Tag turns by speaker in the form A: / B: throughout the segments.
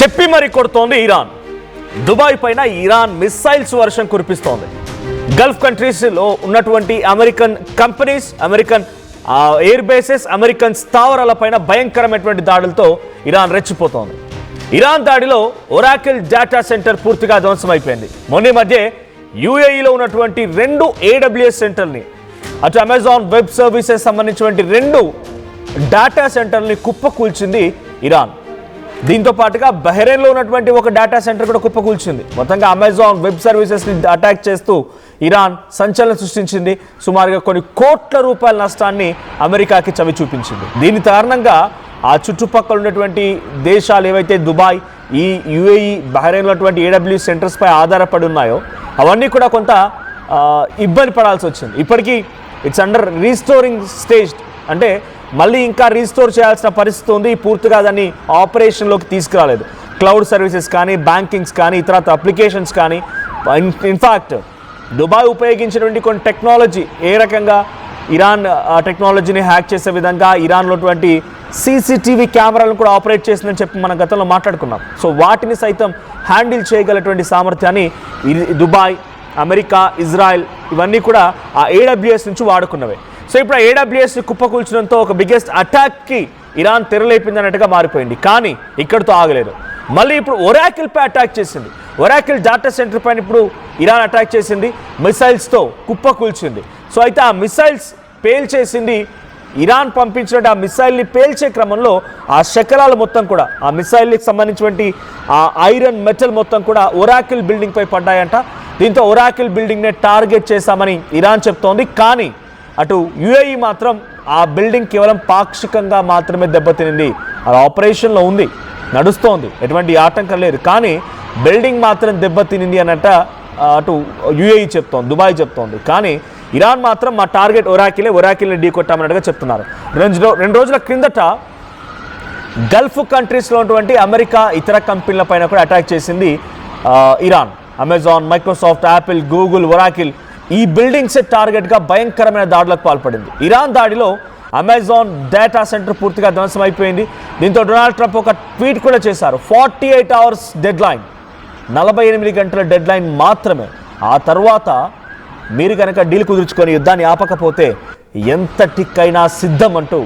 A: చెప్పి మరి కొడుతోంది ఇరాన్. దుబాయ్ పైన ఇరాన్ మిస్సైల్స్ వర్షం కురిపిస్తోంది. గల్ఫ్ కంట్రీస్లో ఉన్నటువంటి American companies, American air bases, American స్థావరాలపైన భయంకరమైనటువంటి దాడులతో ఇరాన్ రెచ్చిపోతోంది. ఇరాన్ దాడిలో ఒరాకిల్ డేటా సెంటర్ పూర్తిగా ధ్వంసమైపోయింది. మొన్న మధ్య యూఏఈలో ఉన్నటువంటి 2 AWS సెంటర్ని, అటు అమెజాన్ వెబ్ సర్వీసెస్ సంబంధించినటువంటి 2 డేటా సెంటర్ని కుప్పకూల్చింది ఇరాన్. దీంతో పాటుగా బహ్రెయిన్లో ఉన్నటువంటి ఒక డేటా సెంటర్ కూడా కుప్పకూల్చింది. మొత్తంగా అమెజాన్ వెబ్ సర్వీసెస్ని అటాక్ చేస్తూ ఇరాన్ సంచలనం సృష్టించింది. సుమారుగా కొన్ని కోట్ల రూపాయల నష్టాన్ని అమెరికాకి చవి చూపించింది. దీని కారణంగా ఆ చుట్టుపక్కల ఉన్నటువంటి దేశాలు ఏవైతే దుబాయ్, ఈ యూఏఈ, బహ్రెయిన్లో ఉన్నటువంటి AWS సెంటర్స్పై ఆధారపడి ఉన్నాయో అవన్నీ కూడా కొంత ఇబ్బంది పడాల్సి వచ్చింది. ఇప్పటికీ ఇట్స్ అండర్ రీస్టోరింగ్ స్టేజ్, అంటే మళ్ళీ ఇంకా రీస్టోర్ చేయాల్సిన పరిస్థితి ఉంది. పూర్తిగా దాన్ని ఆపరేషన్లోకి తీసుకురాలేదు. క్లౌడ్ సర్వీసెస్ కానీ, బ్యాంకింగ్స్ కానీ, ఇతర అప్లికేషన్స్ కానీ, ఇన్ఫ్యాక్ట్ దుబాయ్ ఉపయోగించినటువంటి కొన్ని టెక్నాలజీ ఏ రకంగా ఇరాన్ టెక్నాలజీని హ్యాక్ చేసే విధంగా ఇరాన్లో ఉన్నటువంటి CCTV కెమెరాలను కూడా ఆపరేట్ చేసిందని చెప్పి మనం గతంలో మాట్లాడుకున్నాం. సో వాటిని సైతం హ్యాండిల్ చేయగలటువంటి సామర్థ్యాన్ని దుబాయ్, అమెరికా, ఇజ్రాయెల్ ఇవన్నీ కూడా ఆ AWS నుంచి వాడుకున్నవే. సో ఇప్పుడు ఆ AWS కుప్పకూల్చడంతో ఒక బిగ్గెస్ట్ అటాక్కి ఇరాన్ తెరలేపింది అన్నట్టుగా మారిపోయింది. కానీ ఇక్కడితో ఆగలేదు. మళ్ళీ ఇప్పుడు ఒరాకిల్పై అటాక్ చేసింది. ఒరాకిల్ డేటా సెంటర్ పైన ఇప్పుడు ఇరాన్ అటాక్ చేసింది, మిసైల్స్తో కుప్పకూల్చింది. సో అయితే ఆ మిసైల్స్ పేల్చేసింది ఇరాన్ పంపించిన ఆ మిసైల్ని పేల్చే క్రమంలో ఆ శకలాలు మొత్తం కూడా, ఆ మిసైల్కి సంబంధించినటువంటి ఆ ఐరన్ మెటల్ మొత్తం కూడా ఒరాకిల్ బిల్డింగ్పై పడ్డాయంట. దీంతో ఒరాకిల్ బిల్డింగ్నే టార్గెట్ చేశామని ఇరాన్ చెప్తోంది. కానీ అటు యూఏఈ మాత్రం ఆ బిల్డింగ్ కేవలం పాక్షికంగా మాత్రమే దెబ్బతినింది. అది ఆపరేషన్లో ఉంది, నడుస్తోంది, ఎటువంటి ఆటంకం లేదు. కానీ బిల్డింగ్ మాత్రం దెబ్బతినింది అన్నట్ట అటు యూఏఈ చెప్తోంది, దుబాయ్ చెప్తోంది. కానీ ఇరాన్ మాత్రం మా టార్గెట్ ఒరాకిల్ని ఢీ కొట్టామన్నట్టుగా చెప్తున్నారు. 2 రోజుల క్రిందట గల్ఫ్ కంట్రీస్లో ఉన్నటువంటి అమెరికా ఇతర కంపెనీల పైన కూడా అటాక్ చేసింది Iran. Amazon, Microsoft, Apple, Google, Oracle ఈ బిల్డింగ్సే టార్గెట్గా భయంకరమైన దాడులకు పాల్పడింది. ఇరాన్ దాడిలో అమెజాన్ డేటా సెంటర్ పూర్తిగా ధ్వంసమైపోయింది. దీంతో డొనాల్డ్ ట్రంప్ ఒక ట్వీట్ కూడా చేశారు. 48 hours డెడ్ లైన్, 48 గంటల డెడ్ లైన్ మాత్రమే. ఆ తర్వాత మీరు కనుక డీల్ కుదుర్చుకొని యుద్ధాన్ని ఆపకపోతే ఎంతటికైనా సిద్ధం అంటూ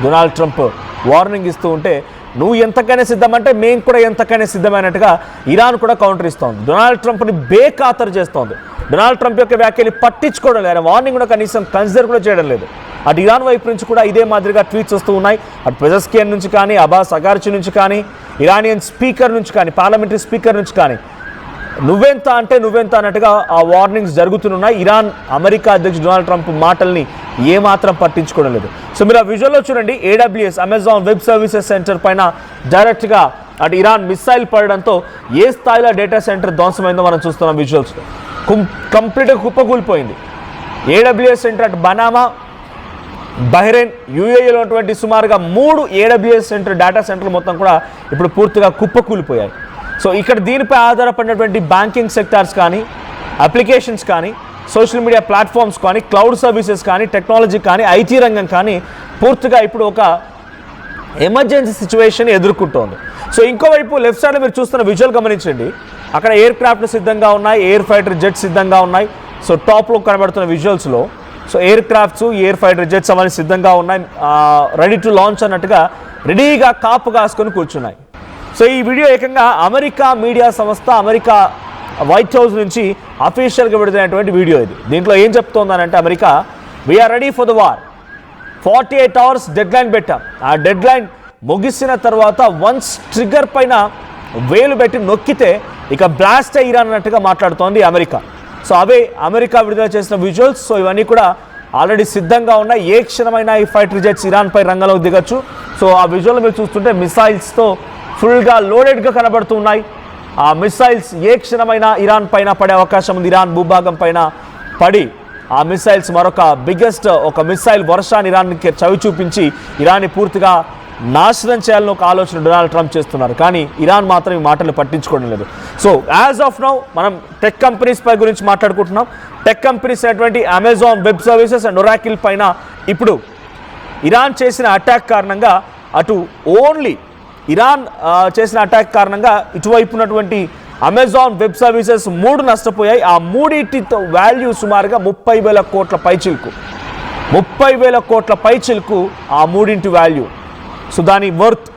A: డొనాల్డ్ ట్రంప్ వార్నింగ్ ఇస్తూ ఉంటే, నువ్వు ఎంతకైనా సిద్ధమంటే మేము కూడా ఎంతకైనా సిద్ధమైనట్టుగా ఇరాన్ కూడా కౌంటర్ ఇస్తోంది. డొనాల్డ్ ట్రంప్ని బేఖాతరు చేస్తోంది. డొనాల్డ్ ట్రంప్ యొక్క వ్యాఖ్యలు పట్టించుకోవడం లేదు, వార్నింగ్ కూడా కనీసం కన్సిడర్ కూడా చేయడం లేదు. అటు ఇరాన్ వైపు నుంచి కూడా ఇదే మాదిరిగా ట్వీట్స్ వస్తూ ఉన్నాయి. అటు పెజెస్కియన్ నుంచి కానీ, అబ్బాస్ అగార్చి నుంచి కానీ, ఇరానియన్ స్పీకర్ నుంచి కానీ, పార్లమెంటరీ స్పీకర్ నుంచి కానీ నువ్వెంత అంటే నువ్వెంత అన్నట్టుగా ఆ వార్నింగ్స్ జరుగుతున్నాయి. ఇరాన్ అమెరికా అధ్యక్షుడు డొనాల్డ్ ట్రంప్ మాటల్ని ఏమాత్రం పట్టించుకోవడం లేదు. సో మీరు ఆ విజువల్లో చూడండి, AWS Amazon web services centre పైన డైరెక్ట్గా అటు ఇరాన్ మిస్సైల్ పడడంతో ఏ స్థాయిలో డేటా సెంటర్ ధ్వంసమైందో మనం చూస్తున్నాం. విజువల్స్లో కంప్లీట్గా కుప్పకూలిపోయింది. AWS సెంటర్ అటు బనామా, బహ్రెయిన్, యూఏఈలో ఉన్నటువంటి సుమారుగా 3 AWS సెంటర్ డేటా సెంటర్లు మొత్తం కూడా ఇప్పుడు పూర్తిగా కుప్పకూలిపోయాయి. సో ఇక్కడ దీనిపై ఆధారపడినటువంటి బ్యాంకింగ్ సెక్టార్స్ కానీ, అప్లికేషన్స్ కానీ, సోషల్ మీడియా ప్లాట్ఫామ్స్ కానీ, క్లౌడ్ సర్వీసెస్ కానీ, టెక్నాలజీ కానీ, IT రంగం కానీ పూర్తిగా ఇప్పుడు ఒక ఎమర్జెన్సీ సిచ్యువేషన్ ఎదుర్కొంటోంది. సో ఇంకోవైపు లెఫ్ట్ సైడ్లో మీరు చూస్తున్న విజువల్ గమనించండి. అక్కడ ఎయిర్ క్రాఫ్ట్లు సిద్ధంగా ఉన్నాయి, ఎయిర్ ఫైటర్ జెట్స్ సిద్ధంగా ఉన్నాయి. సో టాప్లో కనబడుతున్న విజువల్స్లో so aircrafts, air fighter jets అవన్నీ సిద్ధంగా ఉన్నాయి, రెడీ టు లాంచ్ అన్నట్టుగా రెడీగా కాపు కాసుకొని కూర్చున్నాయి. సో ఈ వీడియో ఏకంగా అమెరికా మీడియా సంస్థ, అమెరికా వైట్ హౌస్ నుంచి అఫీషియల్గా విడుదలైనటువంటి వీడియో ఇది. దీంట్లో ఏం చెప్తోందనంటే, America we're ready for the war, 48 hours deadline పెట్టాం. ఆ డెడ్ లైన్ ముగిసిన తర్వాత వన్స్ ట్రిగ్గర్ పైన వేలు పెట్టి నొక్కితే ఇక బ్లాస్ట్ ఇరాన్ అన్నట్టుగా మాట్లాడుతోంది అమెరికా. సో అవే అమెరికా విడుదల చేసిన విజువల్స్. సో ఇవన్నీ కూడా ఆల్రెడీ సిద్ధంగా ఉన్నాయి. ఏ క్షణమైనా ఈ ఫైటర్ జెట్స్ ఇరాన్పై రంగంలోకి దిగచ్చు. సో ఆ విజువల్ మీరు చూస్తుంటే మిసైల్స్తో ఫుల్గా లోడెడ్గా కనబడుతూ ఉన్నాయి. ఆ మిసైల్స్ ఏ క్షణమైనా ఇరాన్ పైన పడే అవకాశం ఉంది. ఇరాన్ భూభాగం పైన పడి ఆ మిసైల్స్ మరొక బిగ్గెస్ట్ ఒక మిసైల్ వర్షాన్ని ఇరాన్కి చవి చూపించి ఇరాన్ని పూర్తిగా నాశనం చేయాలని ఒక ఆలోచన డొనాల్డ్ ట్రంప్ చేస్తున్నారు. కానీ ఇరాన్ మాత్రం ఈ మాటలు పట్టించుకోవడం లేదు. సో యాజ్ ఆఫ్ నౌ మనం టెక్ కంపెనీస్ పై గురించి మాట్లాడుకుంటున్నాం. టెక్ కంపెనీస్ అయినటువంటి Amazon web services and Oracle పైన ఇప్పుడు ఇరాన్ చేసిన అటాక్ కారణంగా అటు ఓన్లీ ఇరాన్ చేసిన అటాక్ కారణంగా ఇటువైపు ఉన్నటువంటి అమెజాన్ వెబ్ సర్వీసెస్ 3 నష్టపోయాయి. ఆ మూడింటితో వాల్యూ సుమారుగా 30,000 కోట్ల పైచిలుకు, 30,000 కోట్ల పైచిలుకు ఆ మూడింటి వాల్యూ. సో దాని వర్త్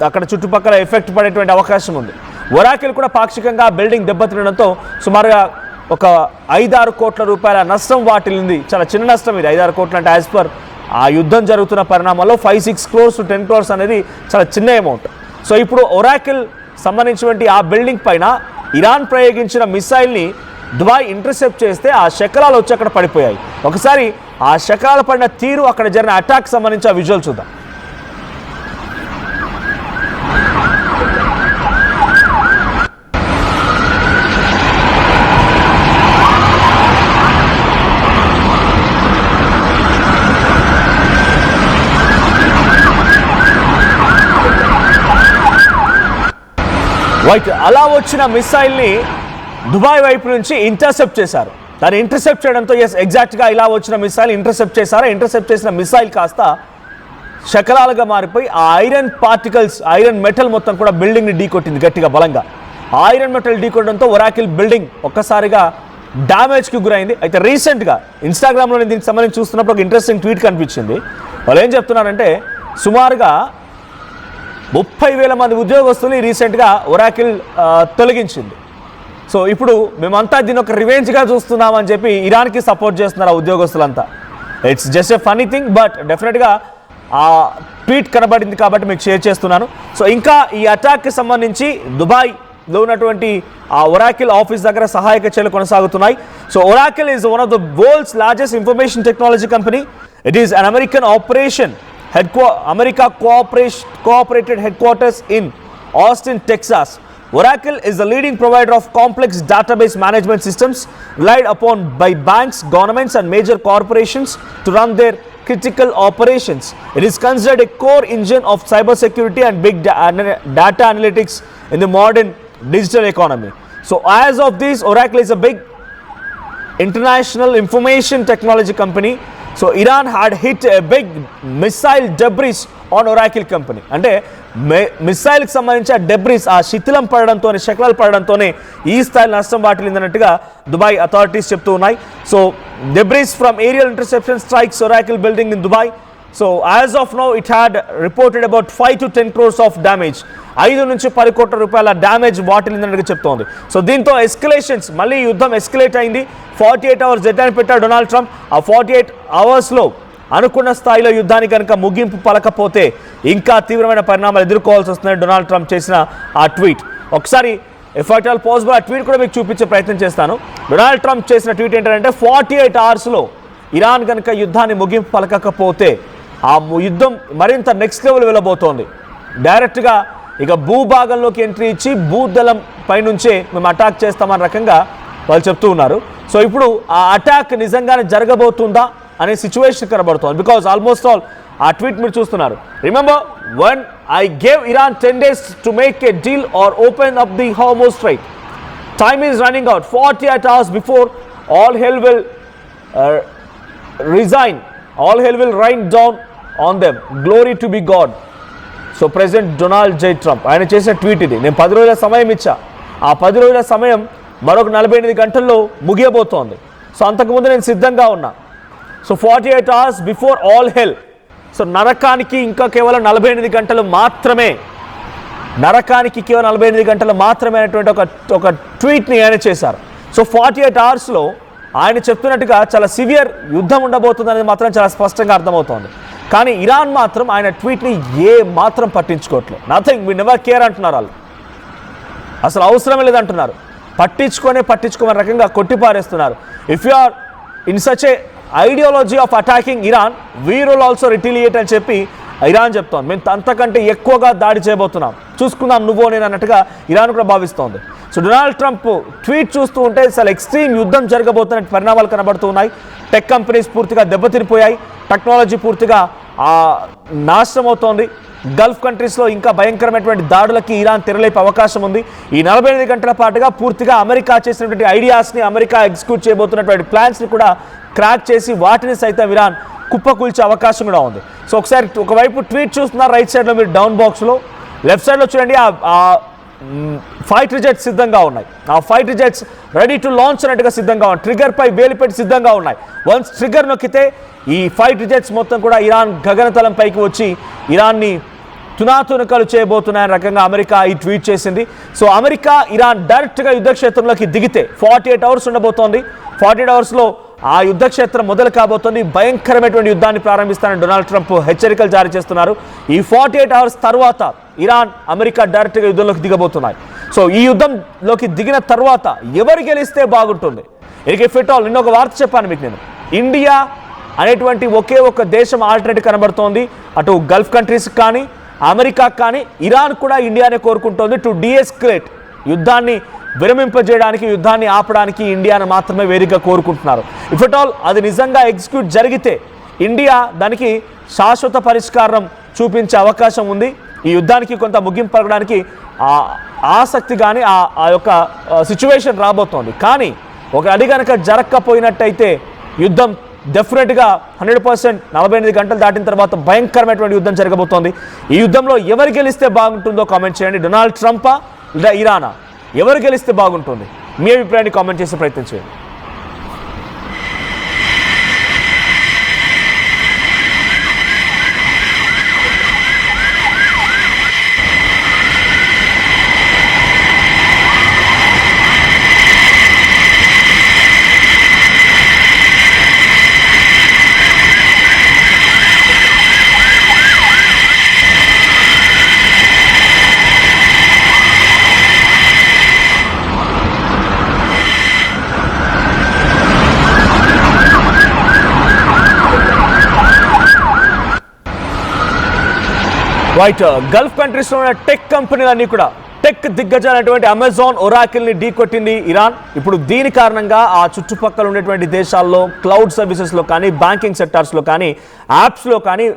A: అక్కడ చుట్టుపక్కల ఎఫెక్ట్ పడేటువంటి అవకాశం ఉంది. ఒరాకిల్ కూడా పాక్షికంగా బిల్డింగ్ దెబ్బతినడంతో సుమారుగా ఒక 5-6 కోట్ల రూపాయల నష్టం వాటిల్లింది. చాలా చిన్న నష్టం ఇది, 5-6 కోట్లు అంటే యాజ్ పర్ ఆ యుద్ధం జరుగుతున్న పరిణామాల్లో 5-6 crores to 10 crores అనేది చాలా చిన్న అమౌంట్. సో ఇప్పుడు ఒరాకిల్ సంబంధించినటువంటి ఆ బిల్డింగ్ పైన ఇరాన్ ప్రయోగించిన మిసైల్ని దుబాయ్ ఇంటర్సెప్ట్ చేస్తే ఆ శకలాలు వచ్చి అక్కడ పడిపోయాయి. ఒకసారి ఆ శకలాలు పడిన తీరు, అక్కడ జరిగిన అటాక్ సంబంధించి ఆ విజువల్ చూద్దాం. అలా వచ్చిన మిసైల్ని దుబాయ్ వైపు నుంచి ఇంటర్సెప్ట్ చేశారు. దాన్ని ఇంటర్సెప్ట్ చేయడంతో ఎగ్జాక్ట్గా ఇలా వచ్చిన మిసైల్ ఇంటర్సెప్ట్ చేశారు. ఇంటర్సెప్ట్ చేసిన మిసైల్ కాస్త శకలాలుగా మారిపోయి ఆ ఐరన్ పార్టికల్స్, ఐరన్ మెటల్ మొత్తం కూడా బిల్డింగ్ని ఢీకొట్టింది గట్టిగా, బలంగా. ఆ ఐరన్ మెటల్ ఢీకొట్టడంతో ఒరాకిల్ బిల్డింగ్ ఒక్కసారిగా డ్యామేజ్కి గురైంది. అయితే రీసెంట్గా ఇన్స్టాగ్రామ్లో దీనికి సంబంధించి చూస్తున్నప్పుడు ఒక ఇంట్రెస్టింగ్ ట్వీట్ కనిపించింది. వాళ్ళు ఏం చెప్తున్నారంటే సుమారుగా 30,000 మంది ఉద్యోగస్తుల్ని రీసెంట్గా ఒరాకిల్ తొలగించింది. సో ఇప్పుడు మేమంతా దీన్ని ఒక రివెంజ్గా చూస్తున్నామని చెప్పి ఇరాన్కి సపోర్ట్ చేస్తున్నారు ఆ ఉద్యోగస్తులంతా. It's just a funny thing, but డెఫినెట్గా ఆ ట్వీట్ కనబడింది కాబట్టి మీకు షేర్ చేస్తున్నాను. సో ఇంకా ఈ అటాక్కి సంబంధించి దుబాయ్లో ఉన్నటువంటి ఆ ఒరాకిల్ ఆఫీస్ దగ్గర సహాయక చర్యలు కొనసాగుతున్నాయి. So Oracle is one of the world's largest information technology company. It is an American operation America cooperated headquarters in Austin, Texas. Oracle is the leading provider of complex database management systems relied upon by banks, governments and major corporations to run their critical operations. It is considered a core engine of cybersecurity and big data analytics in the modern digital economy. So as of this, Oracle is a big international information technology company. So Iran had hit a big missile debris on Oracle company. అంటే మిసైల్కి సంబంధించి ఆ debris, ఆ శిథిలం పడడంతో, శకలాలు పడడంతోనే ఈ స్థాయి నష్టం వాటిల్లిందన్నట్టుగా దుబాయ్ అథారిటీస్ చెప్తూ ఉన్నాయి. So debris from aerial interception strikes Oracle building in Dubai. So as of now it had reported about 5 to 10 crores of damage. 5 నుంచి 10 కోట్ల రూపాయల డ్యామేజ్ వాటిల్లిందన్నట్టుగా చెప్తోంది. సో దీంతో ఎస్కలేషన్స్, మళ్ళీ యుద్ధం ఎస్కలేట్ అయింది. 48 hours డెడ్లైన్ పెట్టాడు డొనాల్డ్ ట్రంప్. ఆ 48 hours అనుకున్న స్థాయిలో యుద్ధానికి కనుక ముగింపు పలకపోతే ఇంకా తీవ్రమైన పరిణామాలు ఎదుర్కోవాల్సి వస్తుందని డొనాల్డ్ ట్రంప్ చేసిన ఆ ట్వీట్. ఒకసారి ఇఫ్ అట్ ఆల్ పాసిబుల్ ఆ ట్వీట్ కూడా మీకు చూపించే ప్రయత్నం చేస్తాను. డొనాల్డ్ ట్రంప్ చేసిన ట్వీట్ ఏంటంటే 48 hours ఇరాన్ కనుక యుద్ధాన్ని ముగింపు పలకకపోతే ఆ యుద్ధం మరింత నెక్స్ట్ లెవెల్ వెళ్ళబోతోంది. డైరెక్ట్గా ఇక భూభాగంలోకి ఎంట్రీ ఇచ్చి భూదళం పైనుంచే మేము అటాక్ చేస్తామన్న రకంగా వాళ్ళు చెప్తూ ఉన్నారు. సో ఇప్పుడు ఆ అటాక్ నిజంగానే జరగబోతుందా అనే సిచ్యువేషన్ కనబడుతోంది. బికాజ్ ఆల్మోస్ట్ ఆల్ ఆ ట్వీట్ మీరు చూస్తున్నారు. Remember one I gave Iran 10 days to make a deal are open up the Hormuz straight. Time is running out. 48 hours before all hell will rain down on them. Glory to be God. So president Donald J Trump ఆయన చేసిన tweet ఇది. నేను 10 రోజుల సమయం ఇచ్చా. ఆ 10 రోజుల సమయం మరొక 48 గంటల్లో ముగియబోతోంది. సో అంతకుముందు నేను సిద్ధంగా ఉన్నా. సో 48 hours బిఫోర్ ఆల్ హెల్. సో నరకానికి ఇంకా కేవలం 48 గంటలు మాత్రమే, నరకానికి కేవలం 48 గంటలు మాత్రమే అనేటువంటి ఒక ట్వీట్ని ఆయన చేశారు. సో 48 hours ఆయన చెప్తున్నట్టుగా చాలా సివియర్ యుద్ధం ఉండబోతుంది అనేది మాత్రం చాలా స్పష్టంగా అర్థమవుతోంది. కానీ ఇరాన్ మాత్రం ఆయన ట్వీట్ని ఏ మాత్రం పట్టించుకోవట్లేదు. నథింగ్, వి నెవర్ కేర్ అంటున్నారు వాళ్ళు. అసలు అవసరమే లేదంటున్నారు. పట్టించుకోమని రకంగా కొట్టిపారేస్తున్నారు. If you are in such a ideology of attacking Iran, we will also retaliate అని చెప్పి ఇరాన్ చెప్తోంది. మేము అంతకంటే ఎక్కువగా దాడి చేయబోతున్నాం, చూసుకుందాం నువ్వు నేను అన్నట్టుగా ఇరాన్ కూడా భావిస్తోంది. సో డొనాల్డ్ ట్రంప్ ట్వీట్ చూస్తూ ఉంటే చాలా ఎక్స్ట్రీమ్ యుద్ధం జరగబోతున్న పరిణామాలు కనబడుతూ ఉన్నాయి. టెక్ కంపెనీస్ పూర్తిగా దెబ్బతినిపోయాయి. టెక్నాలజీ పూర్తిగా నాశనం అవుతోంది. గల్ఫ్ కంట్రీస్లో ఇంకా భయంకరమైనటువంటి దాడులకి ఇరాన్ తెరలేపే అవకాశం ఉంది. ఈ 48 గంటల పాటుగా పూర్తిగా అమెరికా చేసినటువంటి ఐడియాస్ని, అమెరికా ఎగ్జిక్యూట్ చేయబోతున్నటువంటి ప్లాన్స్ని కూడా క్రాక్ చేసి వాటిని సైతం ఇరాన్ కుప్పకూల్చే అవకాశం కూడా ఉంది. సో ఒకసారి ఒకవైపు ట్వీట్ చూస్తున్నారు రైట్ సైడ్లో మీరు డౌన్ బాక్స్లో, లెఫ్ట్ సైడ్లో చూడండి ఆ ఫైటర్ జెట్స్ సిద్ధంగా ఉన్నాయి. ఆ fighter jets ready to launch అన్నట్టుగా సిద్ధంగా ఉన్నాయి. ట్రిగర్ పై వేలు పెట్టి సిద్ధంగా ఉన్నాయి. వన్స్ ట్రిగర్ నొక్కితే ఈ ఫైటర్ జెట్స్ మొత్తం కూడా ఇరాన్ గగనతలం పైకి వచ్చి ఇరాన్ని తునాతునకలు చేయబోతున్నాయని రకంగా అమెరికా ఈ ట్వీట్ చేసింది. సో అమెరికా ఇరాన్ డైరెక్ట్గా యుద్ధ క్షేత్రంలోకి దిగితే 48 అవర్స్ ఉండబోతోంది. 48 అవర్స్లో ఆ యుద్ధ క్షేత్రం మొదలు కాబోతోంది. భయంకరమైనటువంటి యుద్ధాన్ని ప్రారంభిస్తానని డొనాల్డ్ ట్రంప్ హెచ్చరికలు జారీ చేస్తున్నారు. ఈ 48 అవర్స్ తర్వాత ఇరాన్ అమెరికా డైరెక్ట్గా యుద్ధంలోకి దిగబోతున్నాయి. సో ఈ యుద్ధంలోకి దిగిన తర్వాత ఎవరు గెలిస్తే బాగుంటుంది? ఇక ఫిట్ ఆల్ నిన్న ఒక వార్త చెప్పాను మీకు నేను. ఇండియా అనేటువంటి ఒకే ఒక దేశం ఆల్టర్నేటివ్ కనబడుతోంది. అటు గల్ఫ్ కంట్రీస్ కానీ అమెరికా కానీ ఇరాన్ కూడా ఇండియానే కోరుకుంటోంది టు డీఎస్కలేట్, యుద్ధాన్ని విరమింపజేయడానికి, యుద్ధాన్ని ఆపడానికి ఇండియాను మాత్రమే వేదికగా కోరుకుంటున్నారు. ఇఫ్ ఎట్ ఆల్ అది నిజంగా ఎగ్జిక్యూట్ జరిగితే ఇండియా దానికి శాశ్వత పరిష్కారం చూపించే అవకాశం ఉంది. ఈ యుద్ధానికి కొంత ముగింపు పలకడానికి ఆసక్తి కానీ ఆ యొక్క సిచ్యువేషన్ రాబోతోంది. కానీ ఒక అది కనుక జరగకపోయినట్టయితే యుద్ధం డెఫినెట్గా 100% 48 గంటలు దాటిన తర్వాత భయంకరమైనటువంటి యుద్ధం జరగబోతోంది. ఈ యుద్ధంలో ఎవరు గెలిస్తే బాగుంటుందో కామెంట్ చేయండి. డొనాల్డ్ ట్రంపా లేదా ఇరానా? ఎవరు గెలిస్తే బాగుంటుంది? మీ అభిప్రాయాన్ని కామెంట్ చేసే ప్రయత్నం చేయండి. రైట్, గల్ఫ్ కంట్రీస్లో ఉన్న టెక్ కంపెనీలన్నీ కూడా టెక్ దిగ్గజాలైనటువంటి అమెజాన్, ఒరాకిల్ని ఢీకొట్టింది ఇరాన్. ఇప్పుడు దీని కారణంగా ఆ చుట్టుపక్కల ఉండేటువంటి దేశాల్లో క్లౌడ్ సర్వీసెస్లో కానీ, బ్యాంకింగ్ సెక్టార్స్లో కానీ, యాప్స్లో కానీ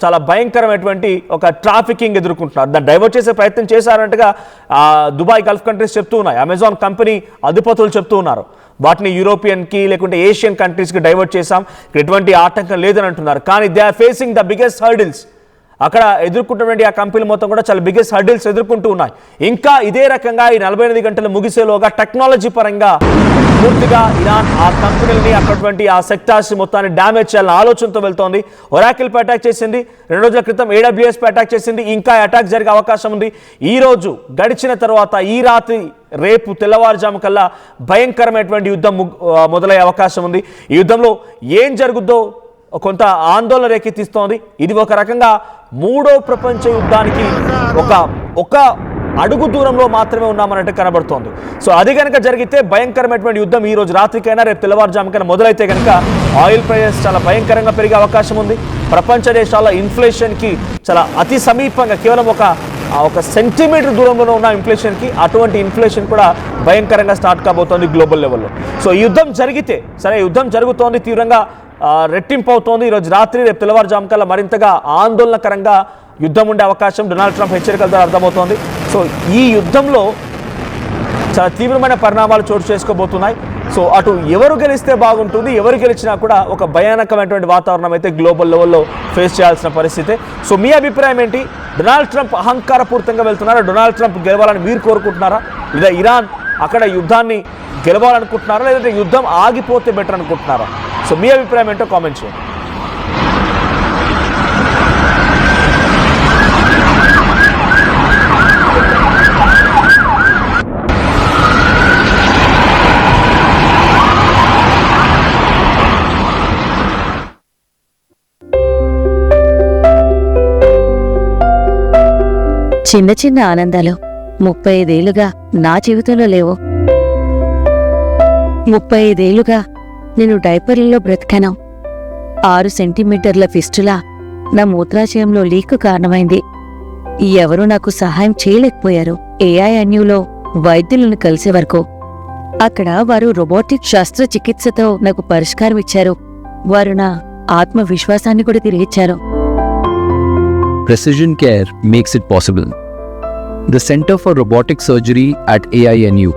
A: చాలా భయంకరమైనటువంటి ఒక ట్రాఫికింగ్ ఎదుర్కొంటున్నారు. దాన్ని డైవర్ట్ చేసే ప్రయత్నం చేశారంటగా దుబాయ్ గల్ఫ్ కంట్రీస్ చెప్తూ ఉన్నాయి. అమెజాన్ కంపెనీ అధిపతులు చెప్తూ ఉన్నారు. వాటిని యూరోపియన్కి లేకుంటే ఏషియన్ కంట్రీస్కి డైవర్ట్ చేశాం, ఎటువంటి ఆటంకం లేదని అంటున్నారు. కానీ they are facing the biggest hurdles. అక్కడ ఎదుర్కొంటున్నటువంటి ఆ కంపెనీలు మొత్తం కూడా చాలా బిగ్గెస్ట్ హర్డిల్స్ ఎదుర్కొంటూ ఉన్నాయి. ఇంకా ఇదే రకంగా ఈ 48 గంటలు ముగిసేలోగా టెక్నాలజీ పరంగా పూర్తిగా ఇరాన్ ఆ కంపెనీలని అక్కడటువంటి ఆ సెక్టార్స్ మొత్తాన్ని డ్యామేజ్ చేయాలని ఆలోచనతో వెళ్తోంది. ఒరాకిల్ పై అటాక్ చేసింది, 2 రోజుల క్రితం AWS పై అటాక్ చేసింది. ఇంకా అటాక్ జరిగే అవకాశం ఉంది. ఈ రోజు గడిచిన తర్వాత ఈ రాత్రి రేపు తెల్లవారుజాము కల్లా భయంకరమైనటువంటి యుద్ధం మొదలయ్యే అవకాశం ఉంది. ఈ యుద్ధంలో ఏం జరుగుద్దో కొంత ఆందోళన రేకెత్తిస్తోంది. ఇది ఒక రకంగా 3వ ప్రపంచ యుద్ధానికి ఒక అడుగు దూరంలో మాత్రమే ఉన్నామన్నట్టు కనబడుతోంది. సో అది కనుక జరిగితే భయంకరమైనటువంటి యుద్ధం ఈ రోజు రాత్రికైనా రేపు తెల్లవారుజాముకైనా మొదలైతే కనుక ఆయిల్ ప్రైజెస్ చాలా భయంకరంగా పెరిగే అవకాశం ఉంది. ప్రపంచ దేశాల్లో ఇన్ఫ్లేషన్కి చాలా అతి సమీపంగా కేవలం ఒక సెంటీమీటర్ దూరంలో ఉన్న ఇన్ఫ్లేషన్కి అటువంటి ఇన్ఫ్లేషన్ కూడా భయంకరంగా స్టార్ట్ కాబోతోంది గ్లోబల్ లెవెల్లో. సో ఈ యుద్ధం జరిగితే యుద్ధం జరుగుతోంది, తీవ్రంగా రెట్టింపు అవుతోంది. ఈరోజు రాత్రి రేపు తెల్లవారుజాము కల్లా మరింతగా ఆందోళనకరంగా యుద్ధం ఉండే అవకాశం డొనాల్డ్ ట్రంప్ హెచ్చరికల ద్వారా అర్థమవుతోంది. సో ఈ యుద్ధంలో చాలా తీవ్రమైన పరిణామాలు చోటు చేసుకోబోతున్నాయి. సో అటు ఎవరు గెలిస్తే బాగుంటుంది, ఎవరు గెలిచినా కూడా ఒక భయానకమైనటువంటి వాతావరణం అయితే గ్లోబల్ లెవెల్లో ఫేస్ చేయాల్సిన పరిస్థితి. సో మీ అభిప్రాయం ఏంటి? డొనాల్డ్ ట్రంప్ అహంకారపూరితంగా వెళ్తున్నారా? డొనాల్డ్ ట్రంప్ గెలవాలని మీరు కోరుకుంటున్నారా? లేదా ఇరాన్ అక్కడ యుద్ధాన్ని గెలవాలనుకుంటున్నారా? లేదంటే యుద్ధం ఆగిపోతే బెటర్ అనుకుంటున్నారా? సో మీ అభిప్రాయం ఏంటో కామెంట్ చేయండి.
B: చిన్న చిన్న ఆనందాలు 35 ఏళ్లుగా నా జీవితంలో లేవు. 35 ఏళ్లుగా నేను డైపర్లలో బ్రతికాను. 6 సెంటీమీటర్ల ఫిస్టులా నా మూత్రాశయంలో లీక్ కారణమైంది. ఎవరూ నాకు సహాయం చేయలేకపోయారు. AINUలో వైద్యులను కలిసే వరకు. అక్కడ వారు రోబోటిక్ శస్త్రచికిత్సతో నాకు పరిష్కారం ఇచ్చారు. వారు నా ఆత్మవిశ్వాసాన్ని కూడా తిరిగిచ్చారు.
C: Precision care makes it possible. The Center for Robotic Surgery at AINU